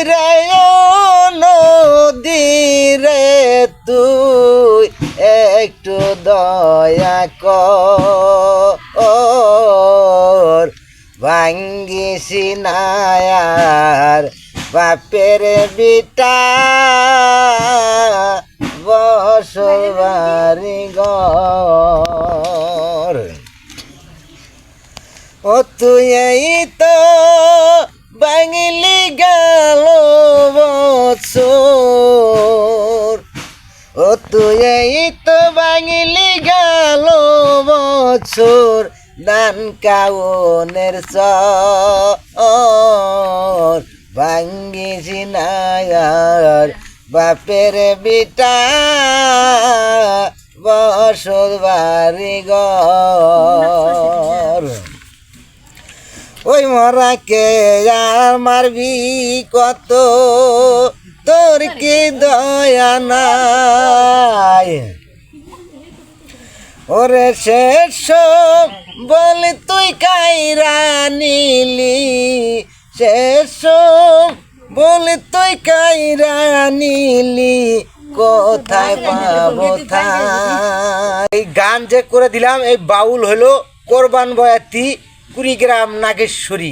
রে নদী রে তুই একটু দয়া কর ভাঙ্গিসি নায়ার বাপের বিটা বসবারি ঘর ও তুই এই তো বাঙালি গেল বছর ও তুই এই তো বাঙালি গেল বছর দান কাউনের চর ভাঙ্গিসি নায়ার বাপের বিটা বসত বাড়ি ঘর ওই মরাকে আর মারবি কত তোর কি দয়া নাই ওরে শেষ বল তুই কাইরা নিলি শেষ বল তুই কাইরা নিলি কোথায় পাবো এই গান যে করে দিলাম এই বাউল হলো কোরবান বয়াতি কুড়িগ্রাম নাগেশ্বরী।